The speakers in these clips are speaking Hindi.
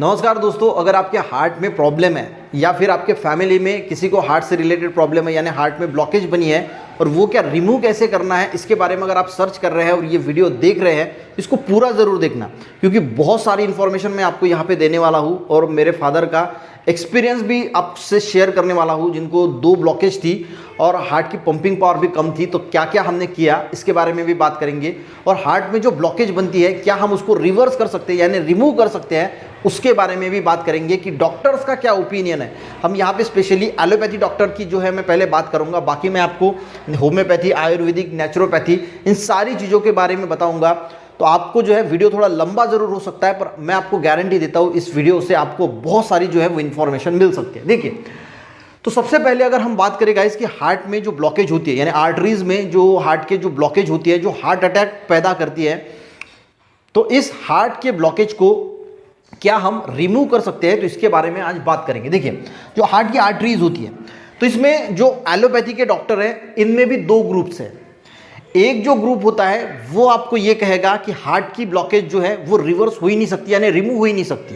नमस्कार दोस्तों, अगर आपके हार्ट में प्रॉब्लम है या फिर आपके फैमिली में किसी को हार्ट से रिलेटेड प्रॉब्लम है यानी हार्ट में ब्लॉकेज बनी है और वो क्या रिमूव कैसे करना है, इसके बारे में अगर आप सर्च कर रहे हैं और ये वीडियो देख रहे हैं, इसको पूरा ज़रूर देखना क्योंकि बहुत सारी इन्फॉर्मेशन मैं आपको यहाँ पे देने वाला हूँ और मेरे फादर का एक्सपीरियंस भी आपसे शेयर करने वाला हूँ जिनको 2 ब्लॉकेज थी और हार्ट की पंपिंग पावर भी कम थी। तो क्या क्या हमने किया इसके बारे में भी बात करेंगे और हार्ट में जो ब्लॉकेज बनती है क्या हम उसको रिवर्स कर सकते हैं यानी रिमूव कर सकते हैं, उसके बारे में भी बात करेंगे कि डॉक्टर्स का क्या ओपिनियन है। हम यहाँ पे स्पेशली एलोपैथी डॉक्टर की जो है मैं पहले बात करूँगा, बाकी मैं आपको होम्योपैथी, आयुर्वेदिक, नेचुरोपैथी इन सारी चीज़ों के बारे में बताऊँगा। तो आपको जो है वीडियो थोड़ा लंबा ज़रूर हो सकता है पर मैं आपको गारंटी देता हूँ इस वीडियो से आपको बहुत सारी जो है वो इन्फॉर्मेशन मिल सकती है। देखिए, तो सबसे पहले अगर हम बात करें गाइस कि हार्ट में जो ब्लॉकेज होती है यानी आर्टरीज में जो हार्ट के जो ब्लॉकेज होती है जो हार्ट अटैक पैदा करती है, तो इस हार्ट के ब्लॉकेज को क्या हम रिमूव कर सकते हैं, तो इसके बारे में आज बात करेंगे। देखिए, जो हार्ट की आर्टरीज होती है तो इसमें जो एलोपैथी के डॉक्टर हैं इनमें भी 2 ग्रुप्स हैं। एक जो ग्रुप होता है वो आपको ये कहेगा कि हार्ट की ब्लॉकेज जो है वो रिवर्स हो ही नहीं सकती यानी रिमूव हो ही नहीं सकती,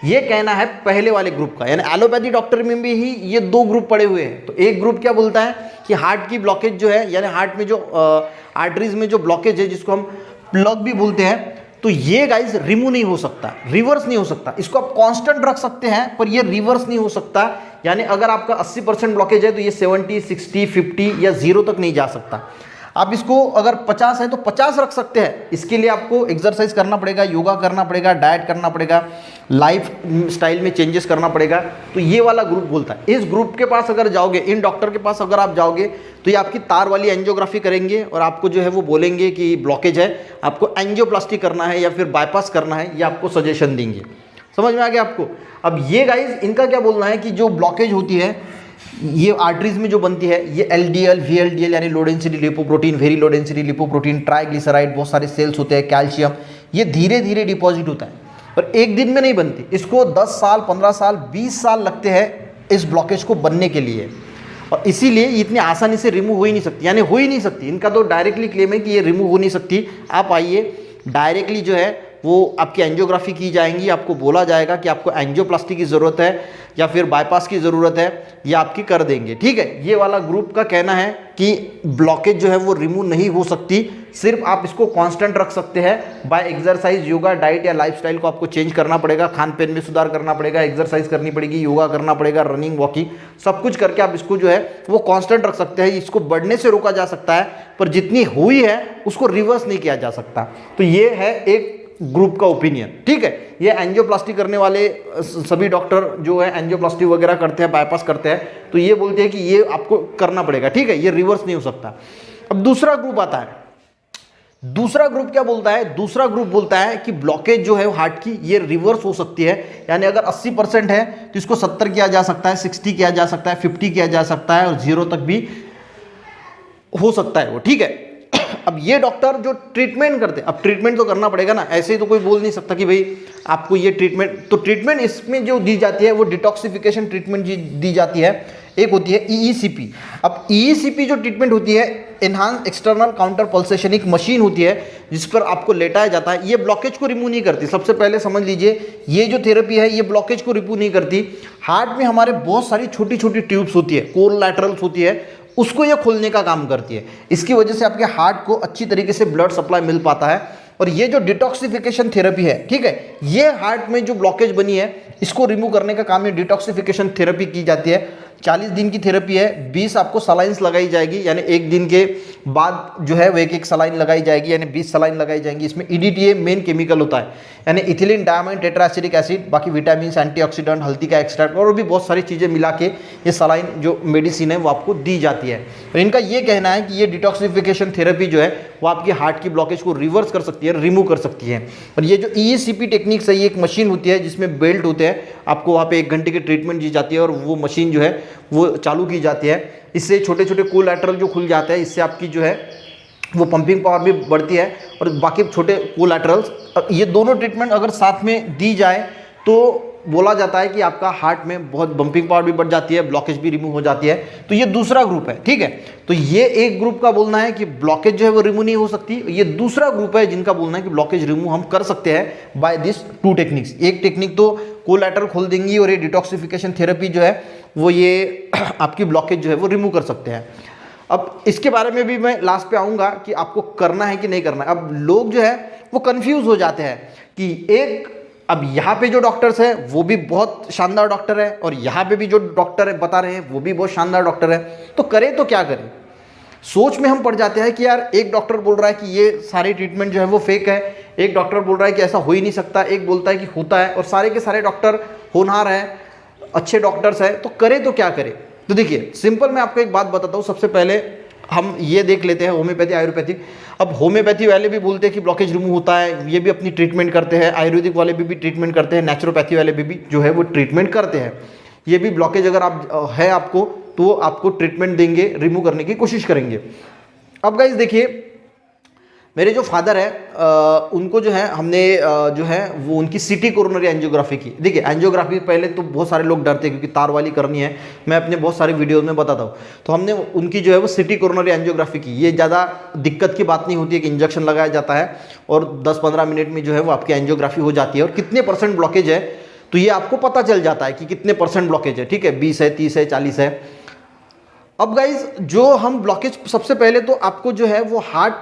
ये कहना है पहले वाले ग्रुप का। यानी एलोपैथी डॉक्टर में भी ही ये 2 ग्रुप पड़े हुए हैं। तो एक ग्रुप क्या बोलता है कि हार्ट की ब्लॉकेज जो है यानी हार्ट में जो आर्टरीज में जो ब्लॉकेज है जिसको हम प्लग भी बोलते हैं, तो ये गाइज रिमूव नहीं हो सकता, रिवर्स नहीं हो सकता। इसको आप कांस्टेंट रख सकते हैं पर ये रिवर्स नहीं हो सकता। यानी अगर आपका 80% ब्लॉकेज है तो ये 70, 60, 50 या 0 तक नहीं जा सकता। आप इसको अगर 50 है तो 50 रख सकते हैं। इसके लिए आपको एक्सरसाइज करना पड़ेगा, योगा करना पड़ेगा, डाइट करना पड़ेगा, लाइफ स्टाइल में चेंजेस करना पड़ेगा। तो ये वाला ग्रुप बोलता है। इस ग्रुप के पास अगर जाओगे, इन डॉक्टर के पास अगर आप जाओगे तो ये आपकी तार वाली एंजियोग्राफी करेंगे और आपको जो है वो बोलेंगे कि ब्लॉकेज है, आपको एंजियोप्लास्टी करना है या फिर बाईपास करना है, ये आपको सजेशन देंगे। समझ में आ गया आपको। अब ये गाइज इनका क्या बोलना है कि जो ब्लॉकेज होती है ये आर्टरीज में जो बनती है ये LDL, VLDL यानी low density lipoprotein, very low density lipoprotein, triglyceride, बहुत सारे सेल्स होते हैं, कैल्शियम, ये धीरे धीरे डिपॉजिट होता है और एक दिन में नहीं बनती। इसको 10 साल, 15 साल, 20 साल लगते हैं इस ब्लॉकेज को बनने के लिए और इसीलिए इतनी आसानी से रिमूव हो ही नहीं सकती, यानी हो ही नहीं सकती। इनका तो डायरेक्टली क्लेम है कि ये रिमूव हो नहीं सकती। आप आइए, डायरेक्टली जो है वो आपकी एंजियोग्राफी की जाएंगी, आपको बोला जाएगा कि आपको एंजियोप्लास्टी की ज़रूरत है या फिर बाईपास की ज़रूरत है, ये आपकी कर देंगे। ठीक है, ये वाला ग्रुप का कहना है कि ब्लॉकेज जो है वो रिमूव नहीं हो सकती, सिर्फ आप इसको कांस्टेंट रख सकते हैं बाय एक्सरसाइज, योगा, डाइट या लाइफस्टाइल को आपको चेंज करना पड़ेगा, खान पीन में सुधार करना पड़ेगा, एक्सरसाइज करनी पड़ेगी, योगा करना पड़ेगा, रनिंग, वॉकिंग, सब कुछ करके आप इसको जो है वो कांस्टेंट रख सकते हैं। इसको बढ़ने से रोका जा सकता है पर जितनी हुई है उसको रिवर्स नहीं किया जा सकता। तो ये है एक ग्रुप का ओपिनियन। ठीक है, ये एंजियोप्लास्टी करने वाले सभी डॉक्टर जो है एंजियोप्लास्टी वगैरह करते हैं, बाईपास करते हैं, तो ये बोलते हैं कि ये आपको करना पड़ेगा। ठीक है, ये रिवर्स नहीं हो सकता। अब दूसरा ग्रुप आता है। दूसरा ग्रुप क्या बोलता है? दूसरा ग्रुप बोलता है कि ब्लॉकेज जो है हार्ट की ये रिवर्स हो सकती है। यानी अगर 80% है तो इसको 70 किया जा सकता है, 60 किया जा सकता है, 50 किया जा सकता है और 0 तक भी हो सकता है वो। ठीक है, अब ये डॉक्टर जो ट्रीटमेंट करते हैं, अब ट्रीटमेंट तो करना पड़ेगा ना, ऐसे ही तो कोई बोल नहीं सकता कि भाई आपको ये ट्रीटमेंट। तो ट्रीटमेंट इसमें जो दी जाती है वो डिटॉक्सिफिकेशन ट्रीटमेंट दी जाती है। एक होती है EECP। अब EECP जो ट्रीटमेंट होती है, एनहांस एक्सटर्नल काउंटर पल्सेशन, एक मशीन होती है जिस पर आपको लेटाया जाता है। ये ब्लॉकेज को रिमूव नहीं करती। सबसे पहले समझ लीजिए, ये जो थेरेपी है ये ब्लॉकेज को रिमूव नहीं करती। हार्ट में हमारे बहुत सारी छोटी छोटी ट्यूब्स होती है, कोलैटरल्स होती है, उसको ये खोलने का काम करती है। इसकी वजह से आपके हार्ट को अच्छी तरीके से ब्लड सप्लाई मिल पाता है। और ये जो डिटॉक्सिफिकेशन थेरेपी है, ठीक है, ये हार्ट में जो ब्लॉकेज बनी है इसको रिमूव करने का काम, ये डिटॉक्सिफिकेशन थेरेपी की जाती है। 40 दिन की थेरेपी है, 20 आपको सलाइंस लगाई जाएगी, यानी एक दिन के बाद जो है वो एक सलाइन लगाई जाएगी, यानी 20 सलाइन लगाई जाएंगी। इसमें EDTA मेन केमिकल होता है, यानी इथिलीन डायमाइन टेट्राएसिडिक एसिड, बाकी विटामिन, एंटीऑक्सीडेंट, हल्दी का एक्सट्रैक्ट और भी बहुत सारी चीज़ें मिला के ये सलाइन जो मेडिसिन है वो आपको दी जाती है। तो इनका ये कहना है कि ये डिटॉक्सिफिकेशन थेरेपी जो है वो आपकी हार्ट की ब्लॉकेज को रिवर्स कर सकती है, रिमूव कर सकती है। और ये जो EECP टेक्निक्स है, ये एक मशीन होती है जिसमें बेल्ट होते हैं, आपको वहाँ पे 1 घंटे की ट्रीटमेंट दी जाती है और वो मशीन जो है वो चालू की जाती है। इससे छोटे छोटे कोलैटरल जो खुल जाते हैं, इससे आपकी जो है वो पंपिंग पावर भी बढ़ती है और बाकी छोटे कोलैटरल्स, ये दोनों ट्रीटमेंट अगर साथ में दी जाए तो बोला जाता है कि आपका हार्ट में बहुत बम्पिंग पावर भी बढ़ जाती है, ब्लॉकेज भी रिमूव हो जाती है। तो ये दूसरा ग्रुप है, ठीक है। तो ये एक ग्रुप का बोलना है कि ब्लॉकेज जो है वो रिमूव नहीं हो सकती। ये दूसरा ग्रुप है जिनका बोलना है कि ब्लॉकेज रिमूव हम कर सकते हैं बाय दिस टू टेक्निक्स। एक टेक्निक तो कोलैटरल खोल देंगी और ये डिटॉक्सिफिकेशन थेरेपी जो है वो ये आपकी ब्लॉकेज जो है वो रिमूव कर सकते हैं। अब इसके बारे में भी मैं लास्ट पे आऊँगा कि आपको करना है कि नहीं करना है। अब लोग जो है वो कंफ्यूज हो जाते हैं कि एक, अब यहाँ पे जो डॉक्टर्स है वो भी बहुत शानदार डॉक्टर है और यहाँ पे भी जो डॉक्टर है बता रहे हैं वो भी बहुत शानदार डॉक्टर है, तो करें तो क्या करें। सोच में हम पड़ जाते हैं कि यार एक डॉक्टर बोल रहा है कि ये सारी ट्रीटमेंट जो है वो फेक है, एक डॉक्टर बोल रहा है कि ऐसा हो ही नहीं सकता, एक बोलता है कि होता है, और सारे के सारे डॉक्टर होनहार हैं, अच्छे डॉक्टर्स हैं, तो करें तो क्या करें। तो देखिए सिंपल मैं आपको एक बात बताता हूँ। सबसे पहले हम ये देख लेते हैं होम्योपैथी आयुर्वेदिक। अब होम्योपैथी वाले भी बोलते हैं कि ब्लॉकेज रिमूव होता है, ये भी अपनी ट्रीटमेंट करते हैं, आयुर्वेदिक वाले भी ट्रीटमेंट करते हैं, नेचुरोपैथी वाले भी जो है वो ट्रीटमेंट करते हैं। ये भी ब्लॉकेज अगर आप है आपको तो आपको ट्रीटमेंट देंगे, रिमूव करने की कोशिश करेंगे। अब गाइस देखिए मेरे जो फादर है उनको जो है हमने जो है वो उनकी सिटी कोरोनरी एंजियोग्राफी की। देखिए एंजियोग्राफी पहले तो बहुत सारे लोग डरते हैं क्योंकि तार वाली करनी है, मैं अपने बहुत सारे वीडियोस में बताता हूँ। तो हमने उनकी जो है वो सिटी कोरोनरी एंजियोग्राफी की। ये ज़्यादा दिक्कत की बात नहीं होती है कि इंजेक्शन लगाया जाता है और 10-15 मिनट में जो है वो आपकी एंजियोग्राफी हो जाती है और कितने % ब्लॉकेज है तो ये आपको पता चल जाता है कि कितने % ब्लॉकेज है, ठीक है, 20 है, 30 है, 40 है। अब गाइज जो हम ब्लॉकेज, सबसे पहले तो आपको जो है वो हार्ट,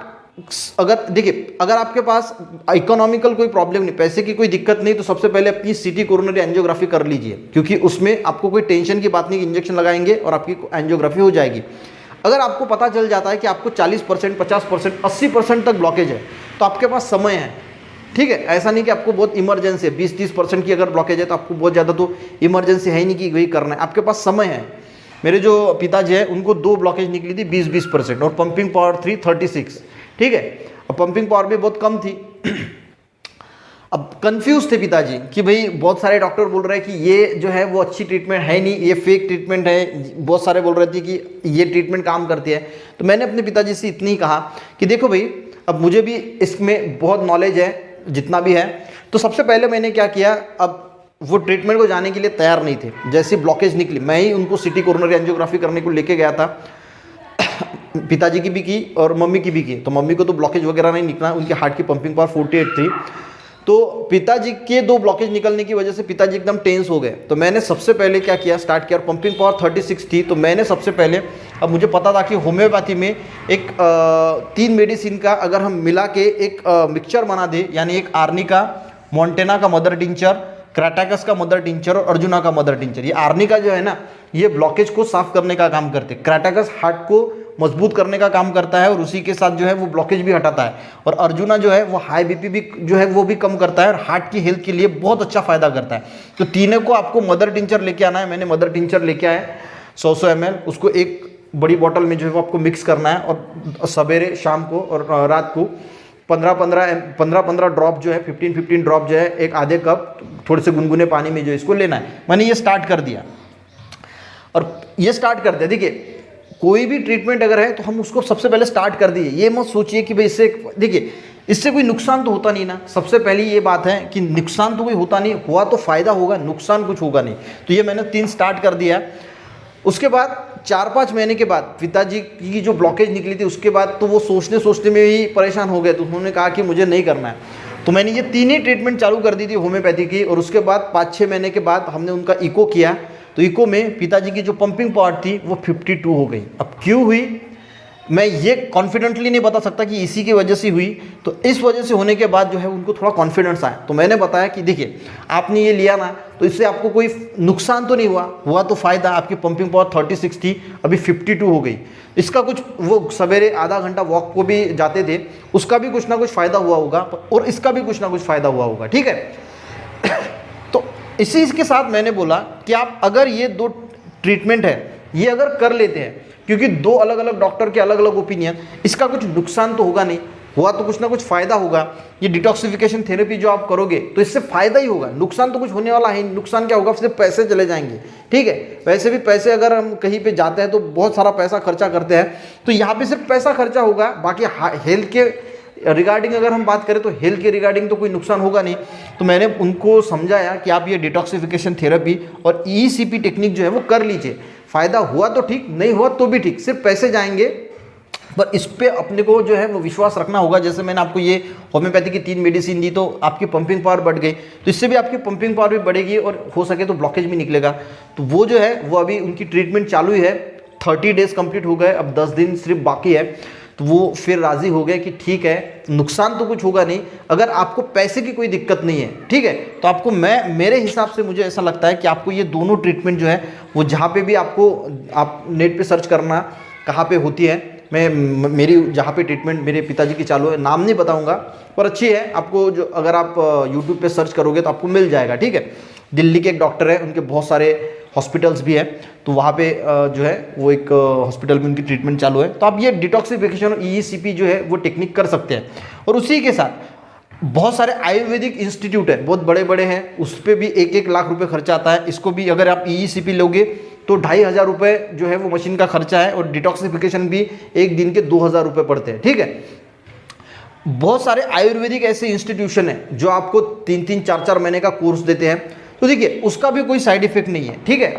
अगर देखिए अगर आपके पास इकोनॉमिकल कोई प्रॉब्लम नहीं, पैसे की कोई दिक्कत नहीं, तो सबसे पहले अपनी सिटी कोरोनरी एंजियोग्राफी कर लीजिए, क्योंकि उसमें आपको कोई टेंशन की बात नहीं, इंजेक्शन लगाएंगे और आपकी एंजियोग्राफी हो जाएगी। अगर आपको पता चल जाता है कि आपको 40%, 50%, 80% तक ब्लॉकेज है तो आपके पास समय है, ठीक है। ऐसा नहीं कि आपको बहुत इमरजेंसी है, 20-30% की अगर ब्लॉकेज है तो आपको बहुत ज़्यादा तो इमरजेंसी है ही नहीं कि वही करना है, आपके पास समय है। मेरे जो पिताजी है उनको 2 ब्लॉकेज निकली थी 20-20% और पंपिंग पावर 36, ठीक है। अब पंपिंग पावर भी बहुत कम थी। अब कंफ्यूज थे पिताजी कि भाई बहुत सारे डॉक्टर बोल रहे हैं कि ये जो है वो अच्छी ट्रीटमेंट है नहीं, ये फेक ट्रीटमेंट है, बहुत सारे बोल रहे थे कि ये ट्रीटमेंट काम करती है। तो मैंने अपने पिताजी से इतनी ही कहा कि देखो भाई अब मुझे भी इसमें बहुत नॉलेज है जितना भी है। तो सबसे पहले मैंने क्या किया, अब वो ट्रीटमेंट को जाने के लिए तैयार नहीं थे। जैसे ब्लॉकेज निकली मैं ही उनको सिटी कोरोनरी एंजियोग्राफी करने को लेके गया था। पिताजी की भी की और मम्मी की भी की। तो मम्मी को तो ब्लॉकेज वगैरह नहीं निकला, उनके हार्ट की पंपिंग पावर 48 थी। तो पिताजी के 2 ब्लॉकेज निकलने की वजह से पिताजी एकदम टेंस हो गए। तो मैंने सबसे पहले क्या किया, स्टार्ट किया, और पंपिंग पावर 36 थी। तो मैंने सबसे पहले, अब मुझे पता था कि होम्योपैथी में एक 3 मेडिसिन का अगर हम मिला के एक मिक्सचर बना दे, यानी एक आर्निका, मॉन्टेना का मदर टिंचर, क्राटाकस का मदर टिंचर और अर्जुना का मदर टिंचर। ये आर्निका जो है ना ये ब्लॉकेज को साफ करने का काम करते हैं, क्राटाकस हार्ट को मजबूत करने का काम करता है और उसी के साथ जो है वो ब्लॉकेज भी हटाता है, और अर्जुना जो है वो हाई बीपी भी जो है वो भी कम करता है और हार्ट की हेल्थ के लिए बहुत अच्छा फायदा करता है। तो तीनों को आपको मदर टिंचर लेके आना है। मैंने मदर टिंचर लेके आया 100 ml, उसको एक बड़ी बॉटल में जो है वो आपको मिक्स करना है और सवेरे शाम को और रात को 15-15 ड्रॉप जो है 15-15 ड्रॉप जो है एक आधे कप थोड़े से गुनगुने पानी में जो इसको लेना है। मैंने ये स्टार्ट कर दिया और ये स्टार्ट कर दिया। देखिए कोई भी ट्रीटमेंट अगर है तो हम उसको सबसे पहले स्टार्ट कर दिए। ये मत सोचिए कि भाई इससे, देखिए इससे कोई नुकसान तो होता नहीं ना। सबसे पहली ये बात है कि नुकसान तो कोई होता नहीं, हुआ तो फायदा होगा, नुकसान कुछ होगा नहीं। तो ये मैंने 3 स्टार्ट कर दिया। उसके बाद 4-5 महीने के बाद पिताजी की जो ब्लॉकेज निकली थी उसके बाद तो वो सोचने सोचने में ही परेशान हो गए। तो उन्होंने कहा कि मुझे नहीं करना है। तो मैंने ये 3 ही ट्रीटमेंट चालू कर दी थी होम्योपैथी की। और उसके बाद 5-6 महीने के बाद हमने उनका इको किया। तो इको में पिताजी की जो पंपिंग पावर थी वो 52 हो गई। अब क्यों हुई मैं ये कॉन्फिडेंटली नहीं बता सकता कि इसी की वजह से हुई। तो इस वजह से होने के बाद जो है उनको थोड़ा कॉन्फिडेंस आया। तो मैंने बताया कि देखिए आपने ये लिया ना तो इससे आपको कोई नुकसान तो नहीं हुआ, हुआ तो फ़ायदा। आपकी पंपिंग पावर 36 थी, अभी 52 हो गई। इसका कुछ, वो सवेरे आधा घंटा वॉक को भी जाते थे, उसका भी कुछ ना कुछ फ़ायदा हुआ होगा और इसका भी कुछ ना कुछ फ़ायदा हुआ होगा, ठीक है। तो इसी के साथ मैंने बोला कि आप अगर ये 2 ट्रीटमेंट है ये अगर कर लेते हैं, क्योंकि 2 अलग अलग डॉक्टर के अलग अलग ओपिनियन, इसका कुछ नुकसान तो होगा नहीं, हुआ तो कुछ ना कुछ फायदा होगा। ये डिटॉक्सिफिकेशन थेरेपी जो आप करोगे तो इससे फायदा ही होगा, नुकसान तो कुछ होने वाला है। नुकसान क्या होगा, सिर्फ पैसे चले जाएंगे, ठीक है। वैसे भी पैसे अगर हम कहीं पे जाते हैं तो बहुत सारा पैसा खर्चा करते हैं, तो यहाँ पे सिर्फ पैसा खर्चा होगा, बाकी हेल्थ के रिगार्डिंग अगर हम बात करें तो हेल्थ के रिगार्डिंग तो कोई नुकसान होगा नहीं। तो मैंने उनको समझाया कि आप ये डिटॉक्सिफिकेशन थेरेपी और ECP टेक्निक जो है वो कर लीजिए, फ़ायदा हुआ तो ठीक, नहीं हुआ तो भी ठीक, सिर्फ पैसे जाएंगे पर इस पे अपने को जो है वो विश्वास रखना होगा। जैसे मैंने आपको ये होम्योपैथी की 3 मेडिसिन दी तो आपकी पंपिंग पावर बढ़ गई, तो इससे भी आपकी पंपिंग पावर भी बढ़ेगी और हो सके तो ब्लॉकेज भी निकलेगा। तो वो जो है वो अभी उनकी ट्रीटमेंट चालू ही है, 30 डेज कंप्लीट हो गए, अब 10 दिन सिर्फ बाकी है। तो वो फिर राज़ी हो गए कि ठीक है, नुकसान तो कुछ होगा नहीं, अगर आपको पैसे की कोई दिक्कत नहीं है, ठीक है, तो आपको मेरे हिसाब से मुझे ऐसा लगता है कि आपको ये दोनों ट्रीटमेंट जो है वो जहाँ पे भी आपको, आप नेट पे सर्च करना कहाँ पे होती है, मैं मेरी जहाँ पे ट्रीटमेंट मेरे पिताजी की चालू है, नाम नहीं बताऊँगा पर अच्छी है, आपको जो अगर आप यूट्यूब पे सर्च करोगे तो आपको मिल जाएगा, ठीक है। दिल्ली के एक डॉक्टर है, उनके बहुत सारे हॉस्पिटल्स भी है, तो वहाँ पे जो है वो एक हॉस्पिटल में उनकी ट्रीटमेंट चालू है। तो आप ये डिटॉक्सिफिकेशन और ECP जो है वो टेक्निक कर सकते हैं। और उसी के साथ बहुत सारे आयुर्वेदिक इंस्टीट्यूट है, बहुत बड़े बड़े हैं, उस पर भी 1-1 लाख रुपए खर्चा आता है। इसको भी अगर आप ECP लोगे तो 2500 रुपये जो है वो मशीन का खर्चा है, और डिटॉक्सिफिकेशन भी एक दिन के 2000 रुपये पड़ते हैं, ठीक है। बहुत सारे आयुर्वेदिक ऐसे इंस्टीट्यूशन है जो आपको 3-3, 4-4 महीने का कोर्स देते हैं, तो देखिए उसका भी कोई साइड इफेक्ट नहीं है, ठीक है।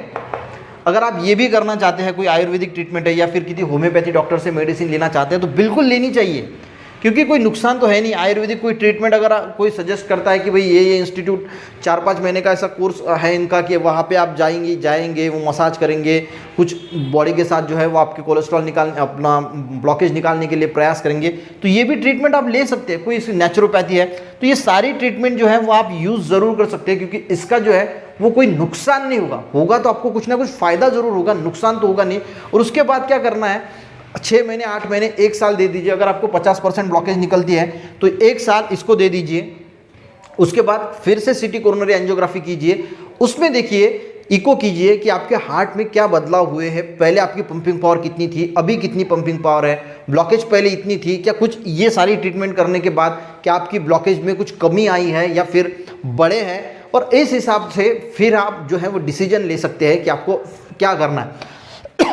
अगर आप ये भी करना चाहते हैं, कोई आयुर्वेदिक ट्रीटमेंट है या फिर किसी होम्योपैथी डॉक्टर से मेडिसिन लेना चाहते हैं तो बिल्कुल लेनी चाहिए, क्योंकि कोई नुकसान तो है नहीं। आयुर्वेदिक कोई ट्रीटमेंट अगर कोई सजेस्ट करता है कि भाई ये इंस्टीट्यूट 4-5 महीने का ऐसा कोर्स है इनका कि वहाँ पे आप जाएंगे, वो मसाज करेंगे, कुछ बॉडी के साथ जो है वो आपके कोलेस्ट्रॉल निकालने, अपना ब्लॉकेज निकालने के लिए प्रयास करेंगे, तो ये भी ट्रीटमेंट आप ले सकते हैं। कोई इसकी नेचुरोपैथी है, तो ये सारी ट्रीटमेंट जो है वो आप यूज़ ज़रूर कर सकते हैं, क्योंकि इसका जो है वो कोई नुकसान नहीं होगा तो आपको कुछ ना कुछ फ़ायदा ज़रूर होगा, नुकसान तो होगा नहीं। और उसके बाद क्या करना है, 6 महीने, 8 महीने, 1 साल दे दीजिए। अगर आपको 50% ब्लॉकेज निकलती है तो 1 साल इसको दे दीजिए, उसके बाद फिर से CT कोरोनरी एंजियोग्राफी कीजिए, उसमें देखिए, इको कीजिए कि आपके हार्ट में क्या बदलाव हुए हैं, पहले आपकी पंपिंग पावर कितनी थी, अभी कितनी पंपिंग पावर है, ब्लॉकेज पहले इतनी थी क्या, कुछ ये सारी ट्रीटमेंट करने के बाद क्या आपकी ब्लॉकेज में कुछ कमी आई है या फिर बड़े हैं, और इस हिसाब से फिर आप जो है वो डिसीजन ले सकते हैं कि आपको क्या करना है।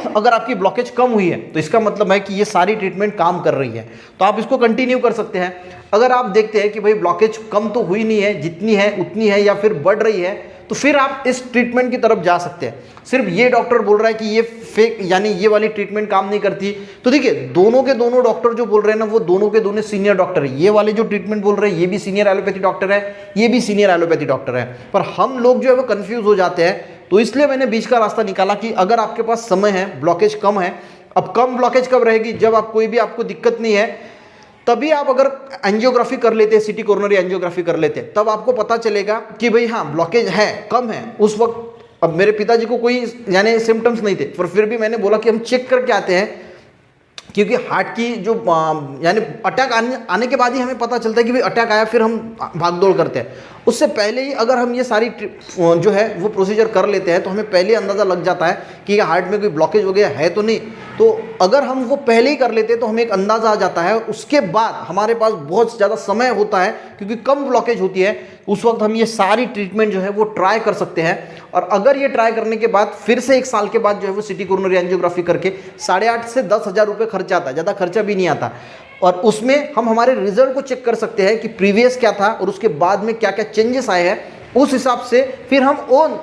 अगर आपकी ब्लॉकेज कम हुई है तो इसका मतलब है कि ये सारी ट्रीटमेंट काम कर रही है, तो आप इसको कंटिन्यू कर सकते हैं। अगर आप देखते हैं कि भाई ब्लॉकेज कम तो हुई नहीं है, जितनी है उतनी है या फिर बढ़ रही है, तो फिर आप इस ट्रीटमेंट की तरफ जा सकते हैं। सिर्फ ये डॉक्टर बोल रहा है कि ये फेक, यानी ये वाली ट्रीटमेंट काम नहीं करती, तो देखिए दोनों के दोनों डॉक्टर जो बोल रहे हैं ना, वो दोनों के दोनों सीनियर डॉक्टर है। ये वाले जो ट्रीटमेंट बोल रहे हैं ये भी सीनियर एलोपैथी डॉक्टर है, ये भी सीनियर एलोपैथी डॉक्टर है, पर हम लोग जो है वो कंफ्यूज हो जाते हैं। तो इसलिए मैंने बीच का रास्ता निकाला कि अगर आपके पास समय है, ब्लॉकेज कम है, अब कम ब्लॉकेज कब रहेगी, जब आप कोई भी आपको दिक्कत नहीं है, तभी आप अगर एंजियोग्राफी कर लेते हैं, CT कोरोनरी एंजियोग्राफी कर लेते हैं, तब आपको पता चलेगा कि भाई हाँ ब्लॉकेज है, कम है। उस वक्त अब मेरे पिताजी को कोई यानी सिम्टम्स नहीं थे, पर फिर भी मैंने बोला कि हम चेक करके आते हैं, क्योंकि हार्ट की जो यानी अटैक आने के बाद ही हमें पता चलता है कि भाई अटैक आया, फिर हम भाग दौड़ करते हैं। उससे पहले ही अगर हम ये सारी जो है वो प्रोसीजर कर लेते हैं तो हमें पहले अंदाज़ा लग जाता है कि हार्ट में कोई ब्लॉकेज वगैरह है तो नहीं। तो अगर हम वो पहले ही कर लेते हैं तो हमें एक अंदाज़ा आ जाता है, उसके बाद हमारे पास बहुत ज़्यादा समय होता है क्योंकि कम ब्लॉकेज होती है, उस वक्त हम ये सारी ट्रीटमेंट जो है वो ट्राई कर सकते हैं। और अगर ये ट्राई करने के बाद फिर से 1 साल के बाद जो है वो CT कोरोनरी एंजियोग्राफी करके 8,500 से 10,000 रुपये खर्चा आता है, ज़्यादा खर्चा भी नहीं आता। और उसमें हम हमारे रिजल्ट को चेक कर सकते हैं कि प्रीवियस क्या था और उसके बाद में क्या क्या चेंजेस आए हैं। उस हिसाब से फिर हम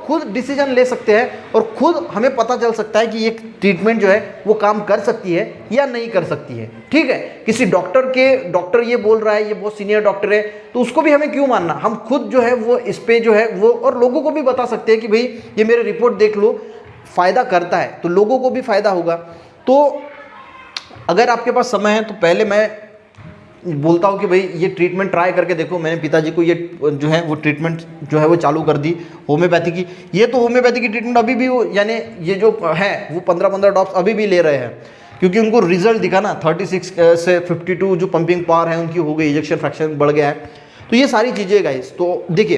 खुद डिसीजन ले सकते हैं और खुद हमें पता चल सकता है कि ये ट्रीटमेंट जो है वो काम कर सकती है या नहीं कर सकती है। ठीक है, किसी डॉक्टर ये बोल रहा है, ये बहुत सीनियर डॉक्टर है, तो उसको भी हमें क्यों मानना। हम खुद जो है वो इस पे जो है वो और लोगों को भी बता सकते हैं कि भाई ये मेरे रिपोर्ट देख लो, फ़ायदा करता है, तो लोगों को भी फ़ायदा होगा। तो अगर आपके पास समय है तो पहले मैं बोलता हूँ कि भाई ये ट्रीटमेंट ट्राई करके देखो। मैंने पिताजी को ये जो है वो ट्रीटमेंट जो है वो चालू कर दी होम्योपैथी की। ये तो होम्योपैथी की ट्रीटमेंट अभी भी वो यानी ये जो है वो 15-15 ड्रॉप्स अभी भी ले रहे हैं, क्योंकि उनको रिजल्ट दिखा ना, 36 से 52 जो पंपिंग पावर है उनकी हो गई, इजेक्शन फ्रैक्शन बढ़ गया है। तो ये सारी चीज़ें गाइस, तो देखिए,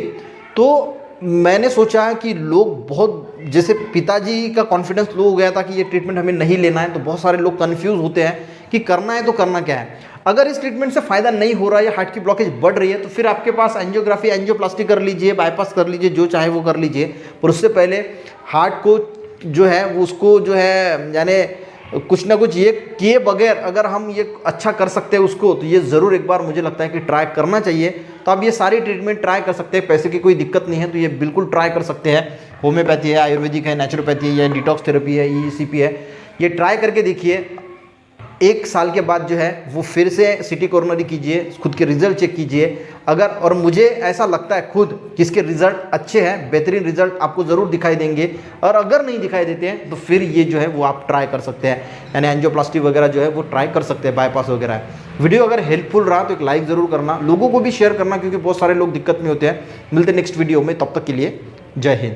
तो मैंने सोचा कि लोग बहुत, जैसे पिताजी का कॉन्फिडेंस लो हो गया था कि ये ट्रीटमेंट हमें नहीं लेना है, तो बहुत सारे लोग कन्फ्यूज़ होते हैं कि करना है तो करना क्या है। अगर इस ट्रीटमेंट से फ़ायदा नहीं हो रहा है या हार्ट की ब्लॉकेज बढ़ रही है तो फिर आपके पास एंजियोग्राफी, एंजियोप्लास्टी कर लीजिए, बाईपास कर लीजिए, जो चाहे वो कर लीजिए। पर उससे पहले हार्ट को जो है वो उसको जो है यानी कुछ ना कुछ ये किए बगैर अगर हम ये अच्छा कर सकते हैं उसको, तो ये ज़रूर एक बार मुझे लगता है कि ट्राई करना चाहिए। तो आप ये सारी ट्रीटमेंट ट्राई कर सकते हैं, पैसे की कोई दिक्कत नहीं है, तो ये बिल्कुल ट्राई कर सकते हैं। होम्योपैथी है, आयुर्वेदिक है, नेचुरोपैथी है, या डिटॉक्स थेरेपी है, ECP है, ये ट्राई करके देखिए। 1 साल के बाद जो है वो फिर से सिटी कोरोनरी कीजिए, खुद के रिजल्ट चेक कीजिए। अगर, और मुझे ऐसा लगता है खुद कि इसके रिजल्ट अच्छे हैं, बेहतरीन रिजल्ट आपको ज़रूर दिखाई देंगे। और अगर नहीं दिखाई देते हैं तो फिर ये जो है वो आप ट्राई कर सकते हैं, यानी एंजियोप्लास्टी वगैरह जो है वो ट्राई कर सकते हैं, बाईपास वगैरह। वीडियो अगर हेल्पफुल रहा तो एक लाइक ज़रूर करना, लोगों को भी शेयर करना, क्योंकि बहुत सारे लोग दिक्कत में होते हैं। मिलते नेक्स्ट वीडियो में, तब तक के लिए जय हिंद।